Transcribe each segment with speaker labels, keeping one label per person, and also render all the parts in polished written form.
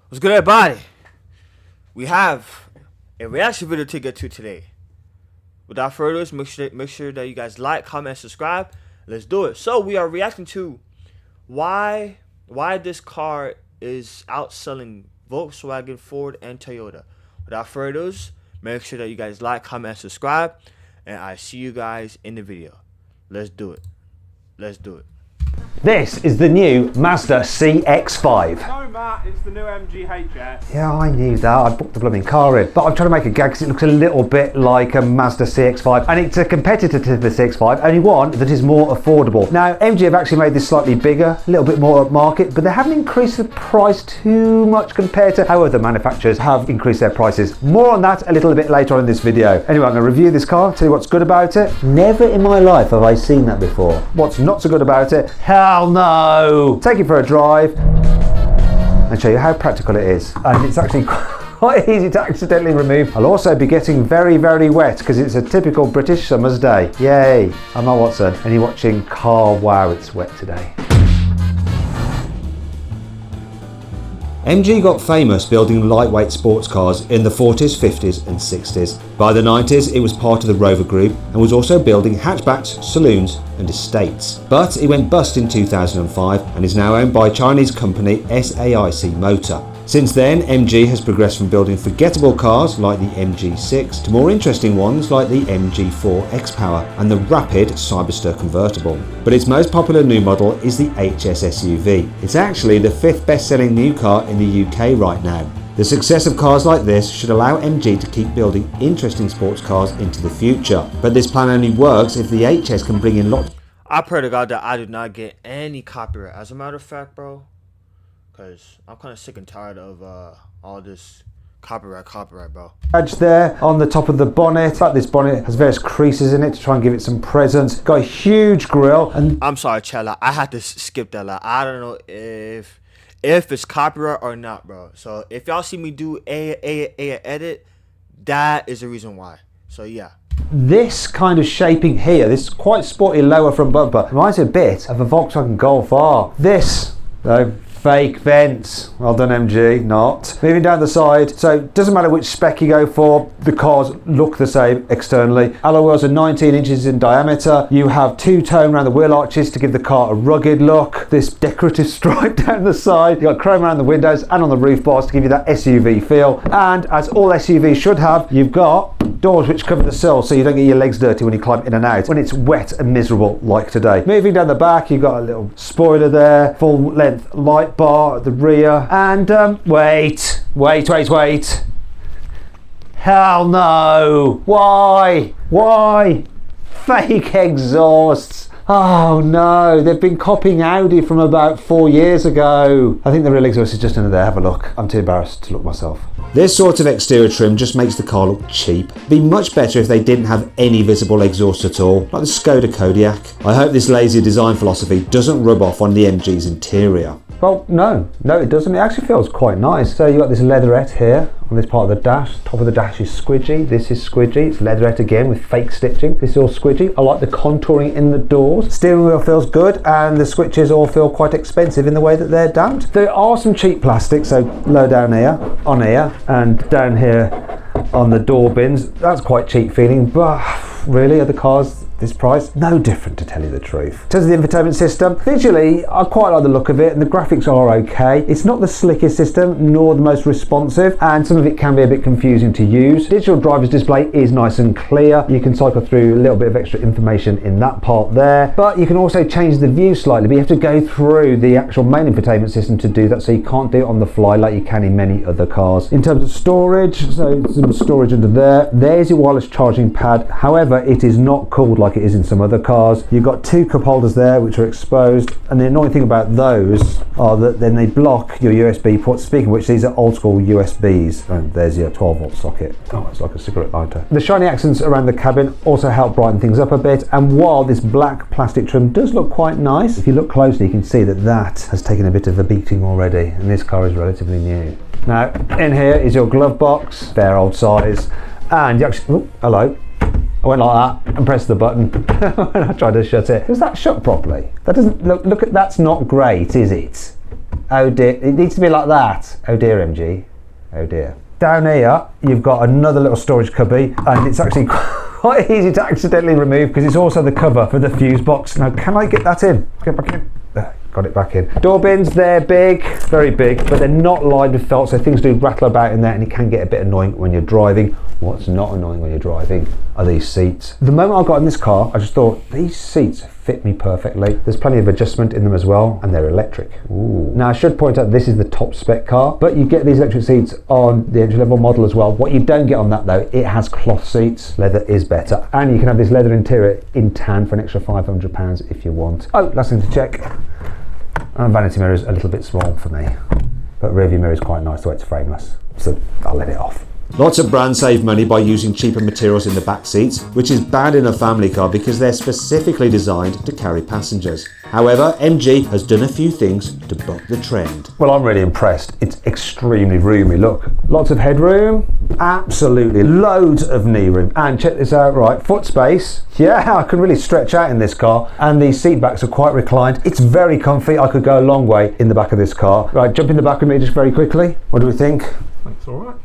Speaker 1: What's good, everybody? We have a reaction video to get to today. Without further ado, make sure that you guys like, comment, and subscribe. Let's do it. So we are reacting to why this car is outselling Volkswagen, Ford, and Toyota. Without further ado, make sure that you guys like, comment, and subscribe. And I see you guys in the video. Let's do it. Let's do it.
Speaker 2: This is the new Mazda CX-5.
Speaker 3: No, Matt, it's the new MGHS.
Speaker 2: Yeah, I knew that. I booked the blooming car in. But I'm trying to make a gag because it looks a little bit like a Mazda CX-5. And it's a competitor to the CX-5, only one that is more affordable. Now, MG have actually made this slightly bigger, a little bit more upmarket, but they haven't increased the price too much compared to how other manufacturers have increased their prices. More on that a little bit later on in this video. Anyway, I'm going to review this car, tell you what's good about it. Never in my life have I seen that before. What's not so good about it? Hell no! Take it for a drive and show you how practical it is. And it's actually quite easy to accidentally remove. I'll also be getting very, very wet because it's a typical British summer's day. Yay! I'm Matt Watson and you're watching Car Wow It's Wet Today. MG got famous building lightweight sports cars in the 40s, 50s and 60s. By the 90s it was part of the Rover Group and was also building hatchbacks, saloons and estates. But it went bust in 2005 and is now owned by Chinese company SAIC Motor. Since then, MG has progressed from building forgettable cars like the MG6 to more interesting ones like the MG4 X-Power and the rapid Cyberster convertible. But its most popular new model is the HS SUV. It's actually the 5th best-selling new car in the UK right now. The success of cars like this should allow MG to keep building interesting sports cars into the future. But this plan only works if the HS can bring in lots.
Speaker 1: I pray to God that I do not get any copyright. As a matter of fact, bro, because I'm kind of sick and tired of all this copyright, bro.
Speaker 2: Badge there on the top of the bonnet. In fact, this bonnet has various creases in it to try and give it some presence. Got a huge grille. And
Speaker 1: I'm sorry, Chella. I had to skip that. Like, I don't know if it's copyright or not, bro. So if y'all see me do a edit, that is the reason why. So yeah.
Speaker 2: This kind of shaping here, this quite sporty lower front bumper, reminds me a bit of a Volkswagen Golf R. This, though, fake vents. Well done, MG. Not. Moving down the side, so it doesn't matter which spec you go for, the cars look the same externally. Alloy wheels are 19 inches in diameter. You have two-tone around the wheel arches to give the car a rugged look. This decorative stripe down the side. You've got chrome around the windows and on the roof bars to give you that SUV feel. And as all SUVs should have, you've got doors which cover the sill so you don't get your legs dirty when you climb in and out when it's wet and miserable like today. Moving down the back, you've got a little spoiler there, full length light bar at the rear, and wait. Hell no! Why? Fake exhausts. Oh no, they've been copying Audi from about 4 years ago. I think the real exhaust is just under there. Have a look. I'm too embarrassed to look myself. This sort of exterior trim just makes the car look cheap. It'd be much better if they didn't have any visible exhaust at all, like the Skoda Kodiaq. I hope this lazy design philosophy doesn't rub off on the MG's interior. Well, no, it doesn't. It actually feels quite nice. So you've got this leatherette here on this part of the dash. Top of the dash is squidgy. This is squidgy. It's leatherette again with fake stitching. This is all squidgy. I like the contouring in the doors. Steering wheel feels good, and the switches all feel quite expensive in the way that they're damped. There are some cheap plastics, so low down here, on here, and down here on the door bins. That's quite cheap feeling, but really, are the cars this price? No different, to tell you the truth. In terms of the infotainment system, visually I quite like the look of it and the graphics are okay. It's not the slickest system nor the most responsive, and some of it can be a bit confusing to use. Digital driver's display is nice and clear. You can cycle through a little bit of extra information in that part there, but you can also change the view slightly, but you have to go through the actual main infotainment system to do that, so you can't do it on the fly like you can in many other cars. In terms of storage, so some storage under there. There's your wireless charging pad. However, it is not cooled like it is in some other cars. You've got two cup holders there which are exposed, and the annoying thing about those are that then they block your USB ports. Speaking of which, these are old school USBs, and there's your 12-volt socket. Oh, it's like a cigarette lighter. The shiny accents around the cabin also help brighten things up a bit, and while this black plastic trim does look quite nice, if you look closely you can see that has taken a bit of a beating already, and this car is relatively new. Now in here is your glove box, fair old size, and you actually, oh, hello. I went like that and pressed the button when I tried to shut it. Was that shut properly? That doesn't look at, that's not great, is it? Oh dear, it needs to be like that. Oh dear, MG. Oh dear. Down here, you've got another little storage cubby, and it's actually quite easy to accidentally remove because it's also the cover for the fuse box. Now, can I get that in? Get back in. Got it back in. Door bins, they're big, very big, but they're not lined with felt, so things do rattle about in there, and it can get a bit annoying when you're driving. What's not annoying when you're driving are these seats. The moment I got in this car, I just thought, these seats fit me perfectly. There's plenty of adjustment in them as well, and they're electric. Ooh. Now, I should point out this is the top spec car, but you get these electric seats on the entry-level model as well. What you don't get on that, though, it has cloth seats. Leather is better, and you can have this leather interior in tan for an extra £500 if you want. Oh, last thing to check. Vanity mirror is a little bit small for me, but rear view mirror is quite nice the way it's frameless, so I'll let it off.
Speaker 4: Lots of brands save money by using cheaper materials in the back seats, which is bad in a family car because they're specifically designed to carry passengers. However, MG has done a few things to buck the trend.
Speaker 2: Well, I'm really impressed. It's extremely roomy. Look, lots of headroom, absolutely loads of knee room. And check this out, right, foot space. Yeah, I can really stretch out in this car, and these seat backs are quite reclined. It's very comfy. I could go a long way in the back of this car. Right, jump in the back with me just very quickly. What do we think?
Speaker 3: That's all right.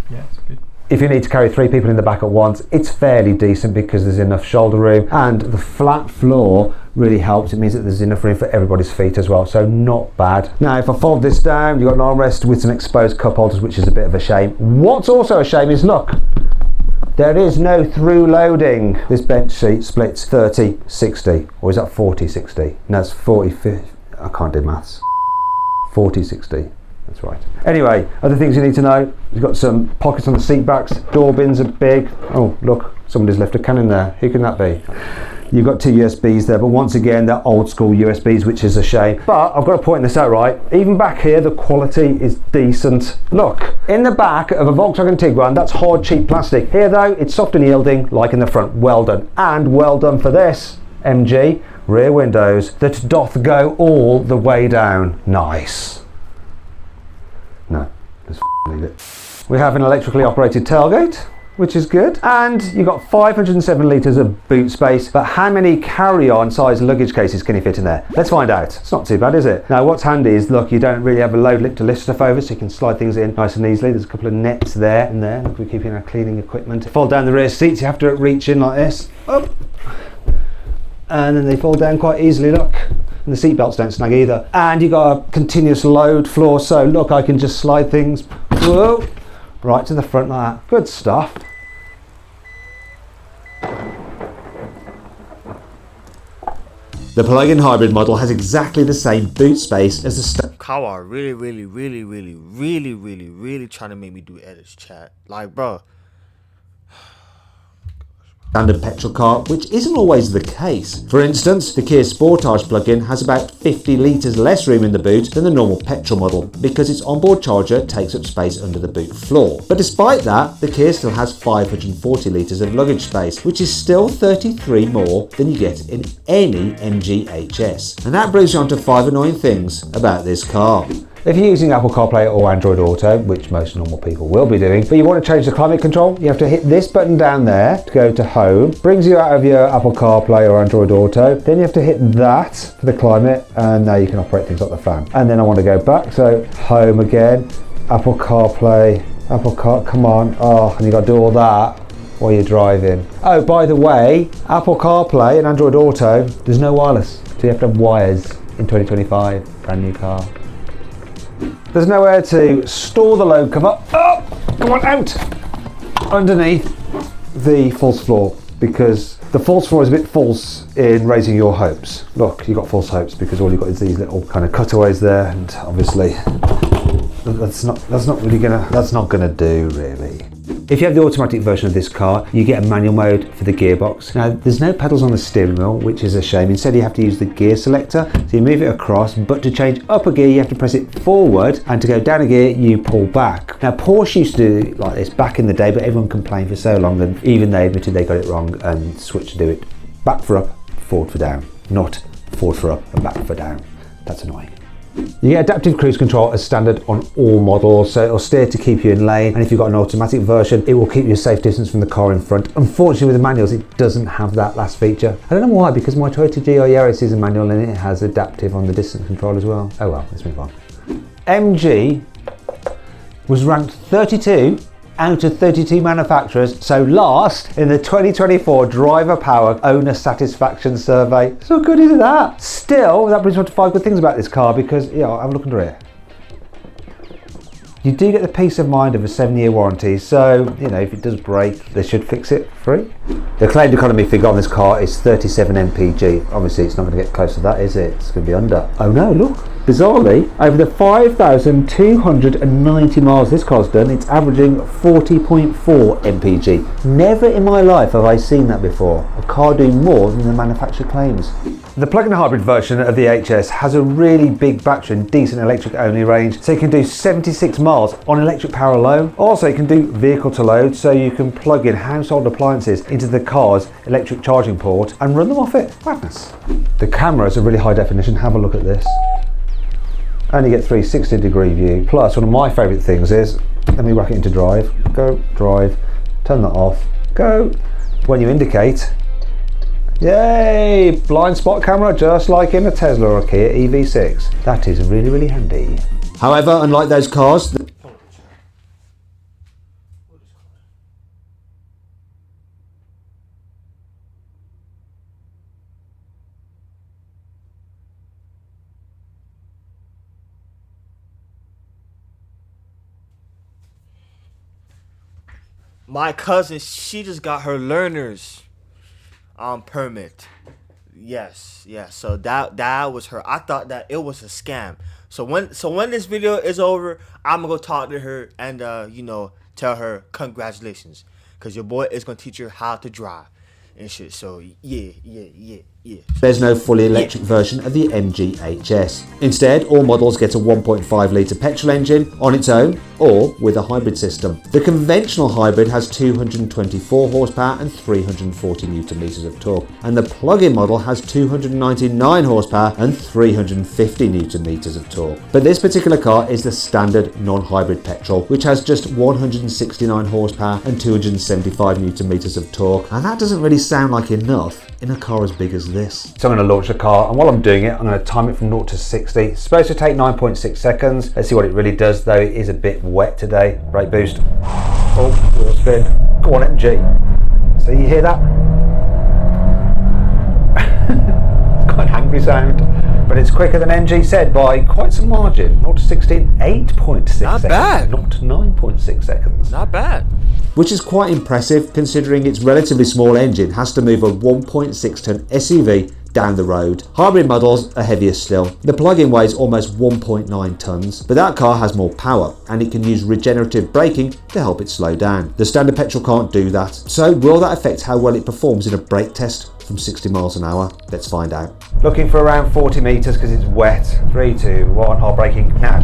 Speaker 3: Yeah, it's good.
Speaker 2: If you need to carry 3 people in the back at once, it's fairly decent because there's enough shoulder room, and the flat floor really helps. It means that there's enough room for everybody's feet as well, so not bad. Now, if I fold this down, you've got an armrest with some exposed cup holders, which is a bit of a shame. What's also a shame is, look, there is no through loading. This bench seat splits 30-60, or is that 40-60? No, it's 40-50. I can't do maths. 40-60. That's right. Anyway, other things you need to know. You've got some pockets on the seat backs. Door bins are big. Oh, look, somebody's left a can in there. Who can that be? You've got 2 USBs there, but once again, they're old school USBs, which is a shame. But I've got to point this out, right? Even back here, the quality is decent. Look, in the back of a Volkswagen Tiguan, that's hard, cheap plastic. Here, though, it's soft and yielding, like in the front. Well done. And well done for this, MG. Rear windows that doth go all the way down. Nice. No, just leave it. We have an electrically operated tailgate, which is good. And you've got 507 litres of boot space, but how many carry-on size luggage cases can you fit in there? Let's find out. It's not too bad, is it? Now, what's handy is, look, you don't really have a load lip to lift stuff over, so you can slide things in nice and easily. There's a couple of nets there and there. Look, we're keeping our cleaning equipment. Fold down the rear seats, you have to reach in like this. Up. And then they fold down quite easily, look. And the seat belts don't snag either. And you've got a continuous load floor, so look, I can just slide things, whoa, right to the front like that. Good stuff.
Speaker 4: The plug-in hybrid model has exactly the same boot space as the
Speaker 1: Kawa really trying to make me do edits, chat. Like, bro.
Speaker 4: standard petrol car, which isn't always the case. For instance, the Kia Sportage plug-in has about 50 litres less room in the boot than the normal petrol model because its onboard charger takes up space under the boot floor. But despite that, the Kia still has 540 litres of luggage space, which is still 33 more than you get in any MG HS. And that brings you on to 5 annoying things about this car.
Speaker 2: If you're using Apple CarPlay or Android Auto, which most normal people will be doing, but you want to change the climate control, you have to hit this button down there to go to home. Brings you out of your Apple CarPlay or Android Auto. Then you have to hit that for the climate, and now you can operate things like the fan. And then I want to go back, so home again, Apple CarPlay, come on, and you got to do all that while you're driving. Oh, by the way, Apple CarPlay and Android Auto, there's no wireless, so you have to have wires in 2025, brand new car. There's nowhere to store the load cover. Oh, come on, out! Underneath the false floor, because the false floor is a bit false in raising your hopes. Look, you've got false hopes because all you've got is these little kind of cutaways there, and obviously that's not gonna do really. If you have the automatic version of this car, you get a manual mode for the gearbox. Now, there's no pedals on the steering wheel, which is a shame. Instead, you have to use the gear selector. So you move it across, but to change up a gear, you have to press it forward, and to go down a gear, you pull back. Now, Porsche used to do it like this back in the day, but everyone complained for so long that even they admitted they got it wrong and switched to do it back for up, forward for down, not forward for up and back for down. That's annoying. You get adaptive cruise control as standard on all models, so it'll steer to keep you in lane, and if you've got an automatic version, it will keep you a safe distance from the car in front. Unfortunately, with the manuals, it doesn't have that last feature. I don't know why, because my Toyota GR Yaris is a manual and it has adaptive on the distance control as well. Oh well, let's move on. MG was ranked 32 out of 32 manufacturers, so last in the 2024 Driver Power Owner Satisfaction Survey. So good is that? Still, that brings me on to 5 good things about this car because, have a look under here. You do get the peace of mind of a 7-year warranty, so, if it does break, they should fix it free. The claimed economy figure on this car is 37 mpg. Obviously, it's not going to get close to that, is it? It's going to be under. Oh no, look. Bizarrely, over the 5,290 miles this car's done, it's averaging 40.4 mpg. Never in my life have I seen that before. A car doing more than the manufacturer claims. The plug-in hybrid version of the HS has a really big battery and decent electric only range, so you can do 76 miles on electric power alone. Also, you can do vehicle to load, so you can plug in household appliances into the car's electric charging port and run them off it. Madness. The camera is a really high definition. Have a look at this. Only get 360-degree view. Plus, one of my favourite things is, let me whack it into drive. Go, drive, turn that off, go. When you indicate, yay! Blind spot camera, just like in a Tesla or a Kia EV6. That is really, really handy.
Speaker 4: However, unlike those cars,
Speaker 1: My cousin, she just got her learner's permit. Yes. So that was her. I thought that it was a scam. So when this video is over, I'm gonna go talk to her and tell her congratulations, cause your boy is gonna teach her how to drive and shit. So yeah.
Speaker 4: there's no fully electric version of the MG HS. Instead, all models get a 1.5 litre petrol engine on its own or with a hybrid system. The conventional hybrid has 224 horsepower and 340 newton meters of torque, and the plug-in model has 299 horsepower and 350 newton meters of torque. But this particular car is the standard non-hybrid petrol, which has just 169 horsepower and 275 newton meters of torque, and that doesn't really sound like enough in a car as big as this.
Speaker 2: So I'm going to launch the car, and while I'm doing it, I'm going to time it from 0 to 60. It's supposed to take 9.6 seconds. Let's see what it really does, though. It is a bit wet today. Brake boost. Oh, wheel spin. Go on, MG. So you hear that? It's quite an angry sound. But it's quicker than MG said by quite some margin. 0 to 16, 8.6
Speaker 1: Not
Speaker 2: seconds.
Speaker 1: bad.
Speaker 2: Not 9.6 seconds.
Speaker 1: Not bad.
Speaker 4: Which is quite impressive considering its relatively small engine has to move a 1.6 ton SUV down the road. Hybrid models are heavier still. The plug-in weighs almost 1.9 tons, but that car has more power and it can use regenerative braking to help it slow down. The standard petrol can't do that. So will that affect how well it performs in a brake test from 60 miles an hour? Let's find out.
Speaker 2: Looking for around 40 metres because it's wet. 3, 2, 1, hard braking now.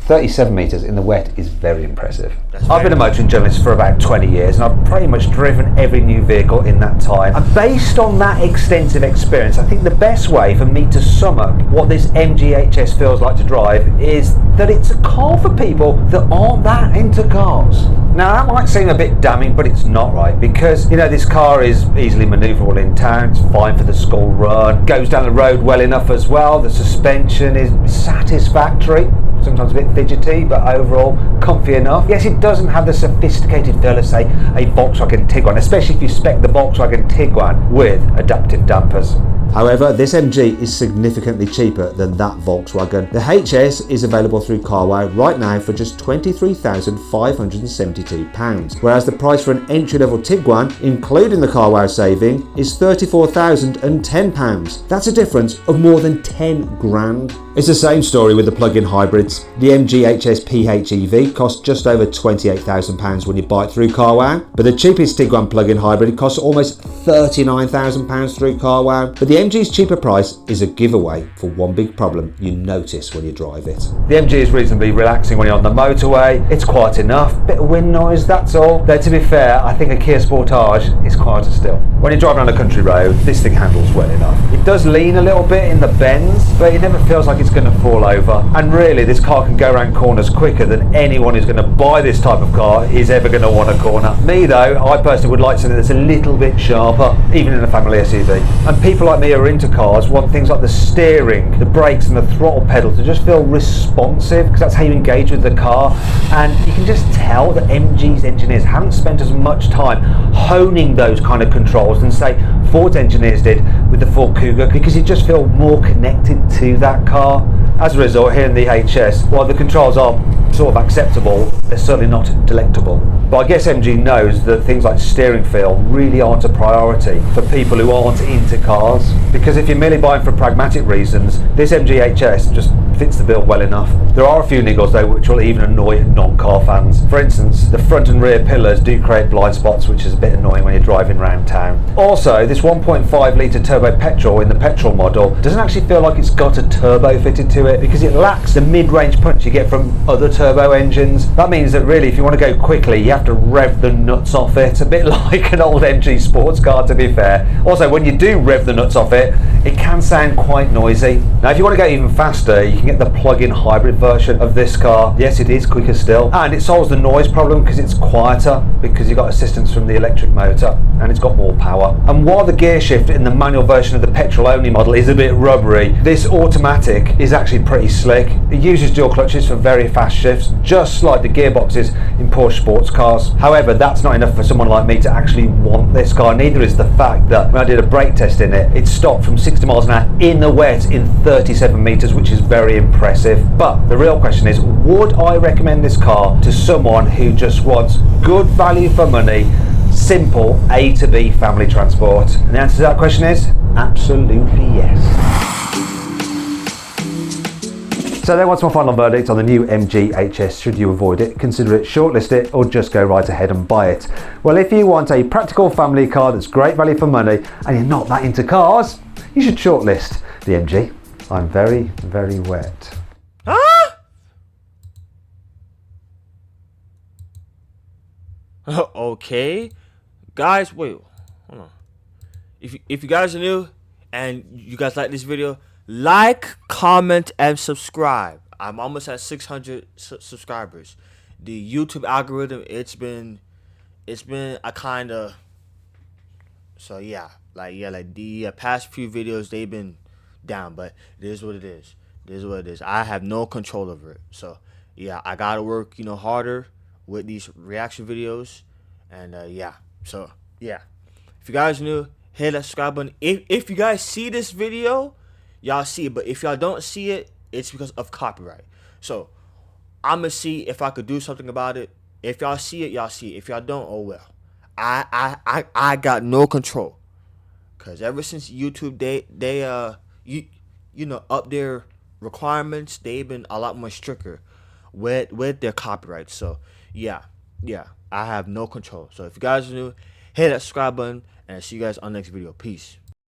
Speaker 2: 37 metres in the wet is very impressive. I've been a motoring journalist for about 20 years and I've pretty much driven every new vehicle in that time. And based on that extensive experience, I think the best way for me to sum up what this MG HS feels like to drive is that it's a car for people that aren't that into cars. Now that might seem a bit damning, but it's not, right? Because, this car is easily manoeuvrable in town, it's fine for the school run, goes down the road well enough as well, the suspension is satisfactory. Sometimes a bit fidgety, but overall comfy enough. Yes, it doesn't have the sophisticated feel of, say, a Volkswagen Tiguan, especially if you spec the Volkswagen Tiguan with adaptive dampers.
Speaker 4: However, this MG is significantly cheaper than that Volkswagen. The HS is available through CarWow right now for just £23,572, whereas the price for an entry-level Tiguan, including the CarWow saving, is £34,010. That's a difference of more than 10 grand. It's the same story with the plug-in hybrids. The MG HS PHEV costs just over £28,000 when you buy it through CarWow, but the cheapest Tiguan plug-in hybrid costs almost £39,000 through CarWow. But the MG's cheaper price is a giveaway for one big problem you notice when you drive it.
Speaker 2: The MG is reasonably relaxing when you're on the motorway. It's quiet enough, bit of wind noise, that's all. Though to be fair, I think a Kia Sportage is quieter still. When you're driving on a country road, this thing handles well enough. It does lean a little bit in the bends, but it never feels like it's it's going to fall over. And really, this car can go around corners quicker than anyone who's going to buy this type of car is ever going to want a corner. Me though, I personally would like something that's a little bit sharper, even in a family SUV. And people like me who are into cars want things like the steering, the brakes and the throttle pedal to just feel responsive, because that's how you engage with the car. And you can just tell that MG's engineers haven't spent as much time honing those kind of controls than say Ford's engineers did with the Ford Kuga, because you just feel more connected to that car. As a result, here in the HS, while the controls are sort of acceptable, they're certainly not delectable. But I guess MG knows that things like steering feel really aren't a priority for people who aren't into cars, because if you're merely buying for pragmatic reasons, this MG HS just fits the bill well enough. There are a few niggles though which will even annoy non-car fans. For instance, the front and rear pillars do create blind spots, which is a bit annoying when you're driving around town. Also, this 1.5 litre turbo petrol in the petrol model doesn't actually feel like it's got a turbo fitted to it, because it lacks the mid-range punch you get from other turbo engines. That means that really if you want to go quickly, you have to rev the nuts off it, a bit like an old MG sports car, to be fair. Also, when you do rev the nuts off it, it can sound quite noisy. Now if you want to go even faster, you can get the plug-in hybrid version of this car. Yes, it is quicker still, and it solves the noise problem because it's quieter, because you've got assistance from the electric motor and it's got more power. And while the gear shift in the manual version of the petrol only model is a bit rubbery, this automatic is actually pretty slick. It uses dual clutches for very fast shifts, just like the gearboxes in Porsche sports cars. However, that's not enough for someone like me to actually want this car. Neither is the fact that when I did a brake test in it, it stopped from 60 miles an hour in the wet in 37 meters, which is very impressive. But the real question is, would I recommend this car to someone who just wants good value for money, simple A to B family transport? And the answer to that question is absolutely yes. So then, what's my final verdict on the new MG HS? Should you avoid it, consider it, shortlist it, or just go right ahead and buy it? Well, if you want a practical family car that's great value for money and you're not that into cars, you should shortlist the MG. I'm very, very wet.
Speaker 1: Huh? Okay. Guys, wait. Hold on. If you guys are new and you guys like this video, like, comment, and subscribe. I'm almost at 600 subscribers. The YouTube algorithm, it's been a kind of, so yeah, like the past few videos, they've been down, but it is what it is. It is what it is. I have no control over it. So yeah, I gotta work, harder with these reaction videos, and yeah. So yeah, if you guys are new, hit that subscribe button. If you guys see this video, y'all see it, but if y'all don't see it, it's because of copyright. So I'm gonna see if I could do something about it. If y'all see it, y'all see it. If y'all don't, oh well. I got no control, cause ever since YouTube they up their requirements, they've been a lot more stricter with their copyright. So yeah, I have no control. So if you guys are new, hit that subscribe button, and I'll see you guys on the next video. Peace.